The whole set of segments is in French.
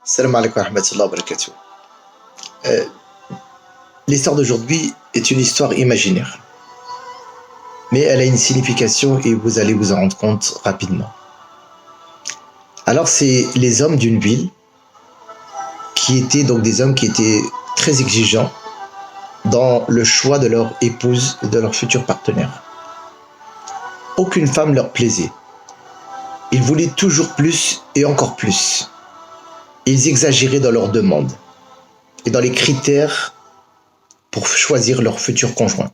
Salam alaikum wa rahmatullahi wa barakatuh. Euh, L'histoire d'aujourd'hui est une histoire imaginaire, mais elle a une signification et vous allez vous en rendre compte rapidement. Alors, c'est les hommes d'une ville qui étaient donc des hommes qui étaient très exigeants dans le choix de leur épouse et de leur futur partenaire. Aucune femme leur plaisait. Ils voulaient toujours plus et encore plus. Ils exagéraient dans leurs demandes et dans les critères pour choisir leur futur conjoint.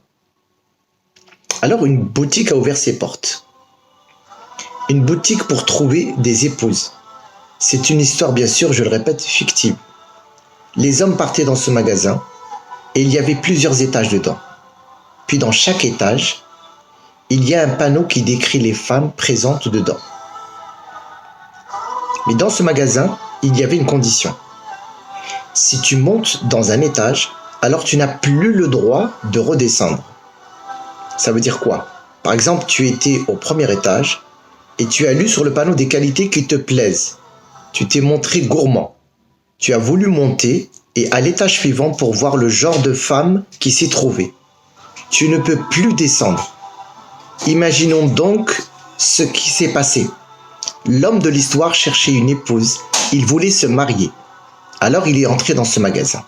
Alors une boutique a ouvert ses portes. Une boutique pour trouver des épouses. C'est une histoire, bien sûr, je le répète, fictive. Les hommes partaient dans ce magasin et il y avait plusieurs étages dedans. Puis dans chaque étage, il y a un panneau qui décrit les femmes présentes dedans. Mais dans ce magasin, il y avait une condition. Si tu montes dans un étage, alors tu n'as plus le droit de redescendre. Ça veut dire quoi? Par exemple, tu étais au premier étage et tu as lu sur le panneau des qualités qui te plaisent. Tu t'es montré gourmand. Tu as voulu monter et à l'étage suivant pour voir le genre de femme qui s'y trouvait. Tu ne peux plus descendre. Imaginons donc ce qui s'est passé. L'homme de l'histoire cherchait une épouse. Il voulait se marier. Alors il est entré dans ce magasin.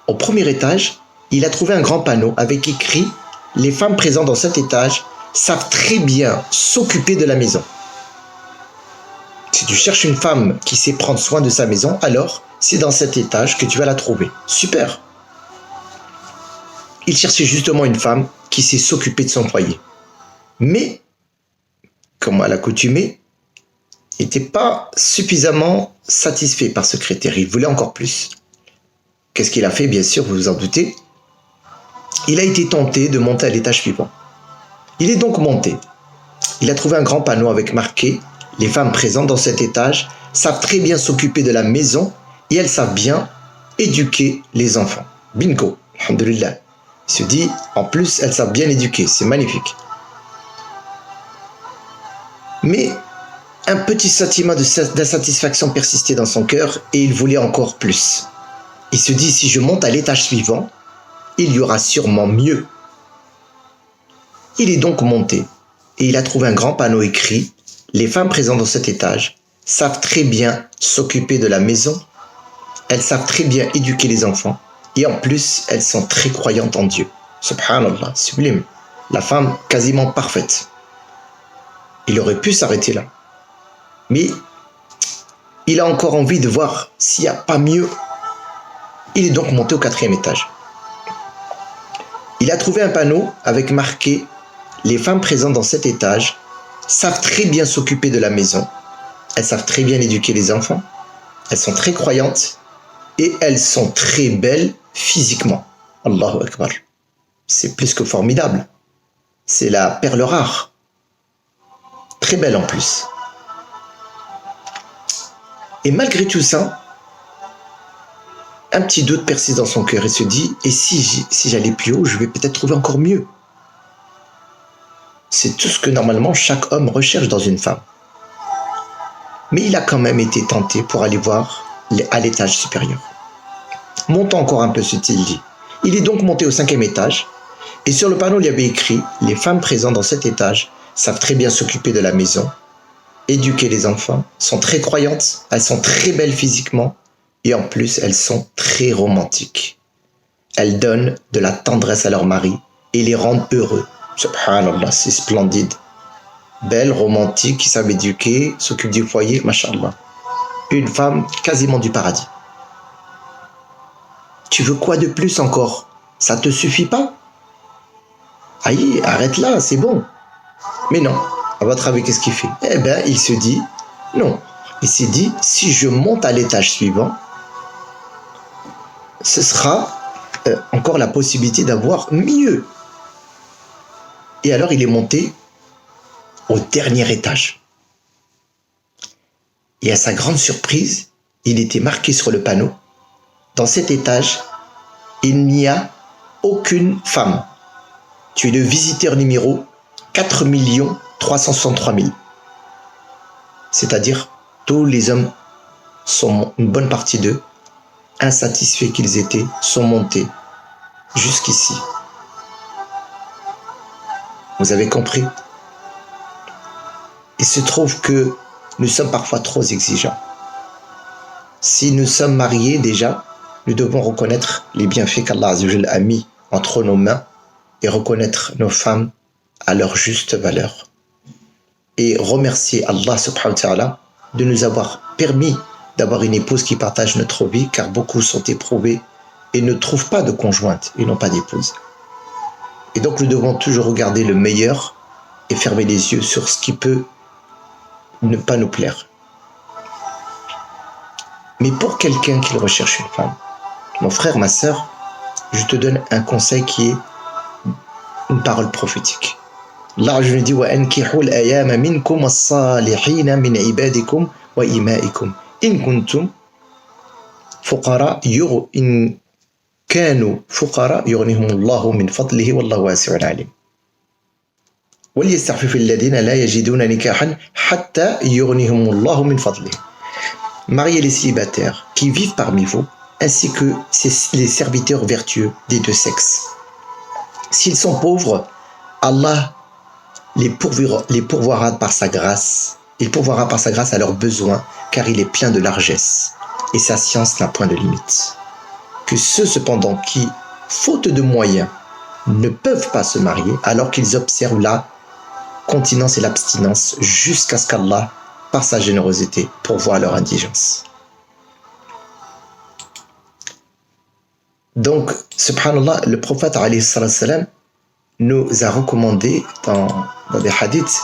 Au premier étage, il a trouvé un grand panneau avec écrit « Les femmes présentes dans cet étage savent très bien s'occuper de la maison ». Si tu cherches une femme qui sait prendre soin de sa maison, alors c'est dans cet étage que tu vas la trouver. Super. Il cherchait justement une femme qui sait s'occuper de son foyer. Mais, comme à l'accoutumée, il n'était pas suffisamment satisfait par ce critère. Il voulait encore plus. Qu'est-ce qu'il a fait? Bien sûr, vous vous en doutez. Il a été tenté de monter à l'étage suivant. Il est donc monté. Il a trouvé un grand panneau avec marqué « Les femmes présentes dans cet étage savent très bien s'occuper de la maison et elles savent bien éduquer les enfants. » Bingo, alhamdoulilah. Il se dit, en plus, elles savent bien éduquer. C'est magnifique. Mais un petit sentiment d'insatisfaction persistait dans son cœur et il voulait encore plus. Il se dit, si je monte à l'étage suivant, il y aura sûrement mieux. Il est donc monté et il a trouvé un grand panneau écrit « Les femmes présentes dans cet étage savent très bien s'occuper de la maison, elles savent très bien éduquer les enfants et en plus, elles sont très croyantes en Dieu. » Subhanallah, sublime. La femme quasiment parfaite. Il aurait pu s'arrêter là. Mais il a encore envie de voir s'il n'y a pas mieux. Il est donc monté au 4e étage. Il a trouvé un panneau avec marqué « Les femmes présentes dans cet étage savent très bien s'occuper de la maison, elles savent très bien éduquer les enfants, elles sont très croyantes et elles sont très belles physiquement. » Allahu Akbar. C'est plus que formidable. C'est la perle rare. Très belle en plus. Et malgré tout ça, un petit doute persiste dans son cœur et se dit « Et si j'allais plus haut, je vais peut-être trouver encore mieux. » C'est tout ce que normalement chaque homme recherche dans une femme. Mais il a quand même été tenté pour aller voir à l'étage supérieur. Montant encore un peu, se-t-il dit. Il est donc monté au 5e étage et sur le panneau il y avait écrit « Les femmes présentes dans cet étage savent très bien s'occuper de la maison, éduquer les enfants, sont très croyantes, elles sont très belles physiquement, et en plus, elles sont très romantiques. Elles donnent de la tendresse à leur mari et les rendent heureux. Subhanallah, c'est splendide. Belles, romantiques, qui savent éduquer, s'occupent du foyer, mashallah. Une femme quasiment du paradis. Tu veux quoi de plus encore? Ça te suffit pas? Aïe, arrête là, c'est bon. Mais non, à votre avis, qu'est-ce qu'il fait? Eh bien, il se dit, non. Il s'est dit, si je monte à l'étage suivant, ce sera encore la possibilité d'avoir mieux. Et alors, il est monté au dernier étage. Et à sa grande surprise, il était marqué sur le panneau, dans cet étage, il n'y a aucune femme. Tu es le visiteur numéro 4 363 000. C'est-à-dire, tous les hommes une bonne partie d'eux, insatisfaits qu'ils étaient, sont montés jusqu'ici. Vous avez compris? Il se trouve que nous sommes parfois trop exigeants. Si nous sommes mariés déjà, nous devons reconnaître les bienfaits qu'Allah Azzawajal a mis entre nos mains et reconnaître nos femmes à leur juste valeur. Et remercier Allah subhanahu wa ta'ala de nous avoir permis d'avoir une épouse qui partage notre vie, car beaucoup sont éprouvés et ne trouvent pas de conjointe et n'ont pas d'épouse. Et donc nous devons toujours regarder le meilleur et fermer les yeux sur ce qui peut ne pas nous plaire. Mais pour quelqu'un qui recherche une femme, mon frère, ma sœur, je te donne un conseil qui est une parole prophétique. Allah je dit وَأَنْكِحُوا الْأَيَامَ مِنْكُمْ الصَّالِحِينَ مِنْ عِبَادِكُمْ وَإِمَائِكُمْ إِنْ كُنْتُمْ فُقَرَاء إِنْ كانوا فقراء يغنيهم الله من فضله والله واسع عليم وليستعفف الذين لا يجدون نكاحا حتى يغنيهم الله من فضله. Mariez les célibataires qui vivent parmi vous ainsi que les serviteurs vertueux des deux sexes. S'ils sont pauvres, Allah les pourvoira par sa grâce. Il pourvoira par sa grâce à leurs besoins, car il est plein de largesse et sa science n'a point de limite. Que ceux cependant qui, faute de moyens, ne peuvent pas se marier, alors qu'ils observent la continence et l'abstinence jusqu'à ce qu'Allah, par sa générosité, pourvoie leur indigence. Donc, subhanallah, le prophète alayhi salam nous a recommandé dans des hadiths,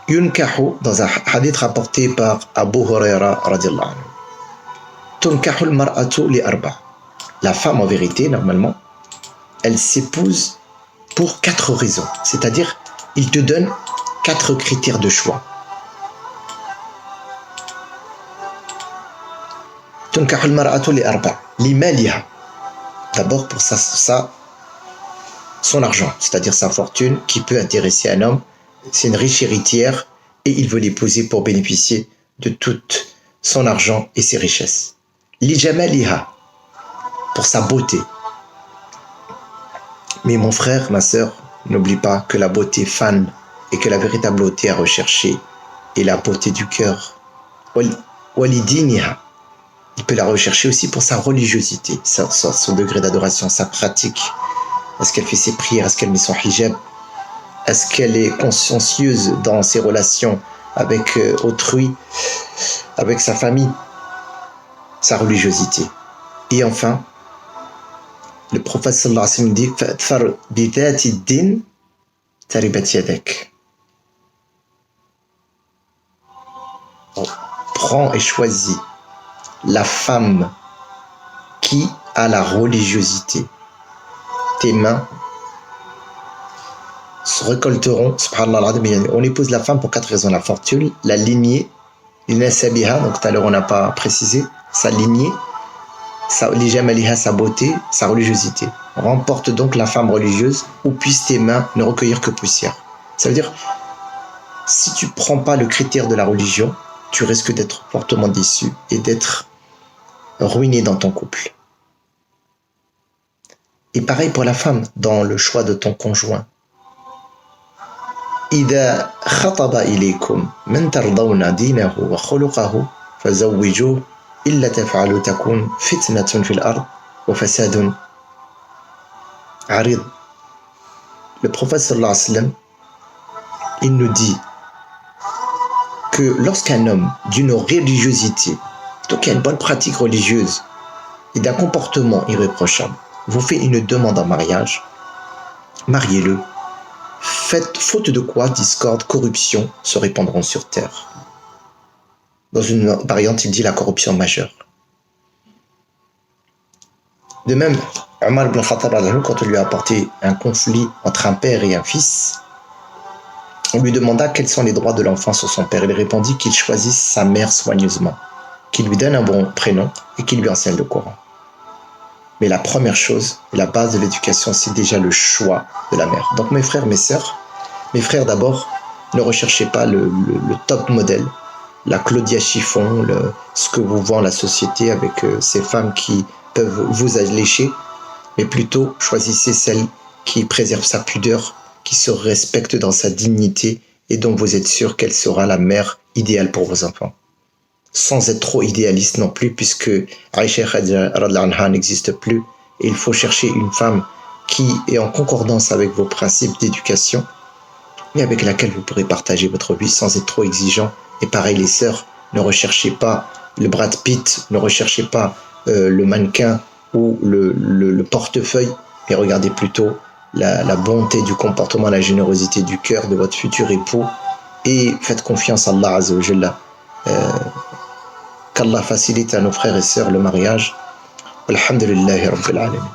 yunkahu, dans un hadith rapporté par Abu Huraira radiyallahu anhu, tunkahul mar'atu li arba. La femme, en vérité, normalement, elle s'épouse pour 4 raisons. C'est-à-dire, il te donne 4 critères de choix. Tunkahul mar'atu li arba. Limaliha. D'abord pour son argent, c'est-à-dire sa fortune qui peut intéresser un homme. C'est une riche héritière et il veut l'épouser pour bénéficier de tout son argent et ses richesses. Li jamaliha, pour sa beauté. Mais mon frère, ma sœur, n'oublie pas que la beauté fane et que la véritable beauté à rechercher est la beauté du cœur. Walidiniha, il peut la rechercher aussi pour sa religiosité, son degré d'adoration, sa pratique. Est-ce qu'elle fait ses prières? Est-ce qu'elle met son hijab? Est-ce qu'elle est consciencieuse dans ses relations avec autrui, avec sa famille? Sa religiosité. Et enfin, le prophète sallallahu alayhi wa sallam dit fa'tfar bi dhati din taribat yadak. Prends et choisis la femme qui a la religiosité. Tes mains se récolteront, subhanallah, on épouse la femme pour 4 raisons: la fortune, la lignée, l'inasabiha, donc tout à l'heure on n'a pas précisé, sa lignée, l'ijamaliha, sa beauté, sa religiosité. Remporte donc la femme religieuse, ou puissent tes mains ne recueillir que poussière. Ça veut dire, si tu prends pas le critère de la religion, tu risques d'être fortement déçu et d'être ruiné dans ton couple. Et pareil pour la femme, dans le choix de ton conjoint. إذا خطب إليكم من ترضون دينه وخلقه فزوجوه إلا تفعلوا تكون فتنة في الأرض وفساد عريض. Le prophète sallallahu alayhi wa sallam, il nous dit que lorsqu'un homme d'une religiosité, donc qui a une bonne pratique religieuse et d'un comportement irréprochable, vous fait une demande en mariage, mariez-le. Faute de quoi discorde, corruption se répandront sur terre. Dans une variante, il dit la corruption majeure. De même, Omar ibn Khattab, quand on lui a apporté un conflit entre un père et un fils, on lui demanda quels sont les droits de l'enfant sur son père. Il répondit qu'il choisisse sa mère soigneusement, qu'il lui donne un bon prénom et qu'il lui enseigne le Coran. Mais la première chose, la base de l'éducation, c'est déjà le choix de la mère. Donc mes frères, mes sœurs, mes frères d'abord, ne recherchez pas le top modèle, la Claudia Chiffon, ce que vous vend la société avec ces femmes qui peuvent vous allécher, mais plutôt choisissez celle qui préserve sa pudeur, qui se respecte dans sa dignité et dont vous êtes sûr qu'elle sera la mère idéale pour vos enfants. Sans être trop idéaliste non plus, puisque Aïcha Khadija radhiyallahu anha n'existe plus, et il faut chercher une femme qui est en concordance avec vos principes d'éducation, mais avec laquelle vous pourrez partager votre vie sans être trop exigeant. Et pareil, les sœurs, ne recherchez pas le Brad Pitt, ne recherchez pas le mannequin ou le portefeuille, mais regardez plutôt la bonté du comportement, la générosité du cœur de votre futur époux, et faites confiance à Allah Azza wa Jalla. Qu'Allah facilite à nos frères et sœurs le mariage. Alhamdulillahi Rabbil Alamin.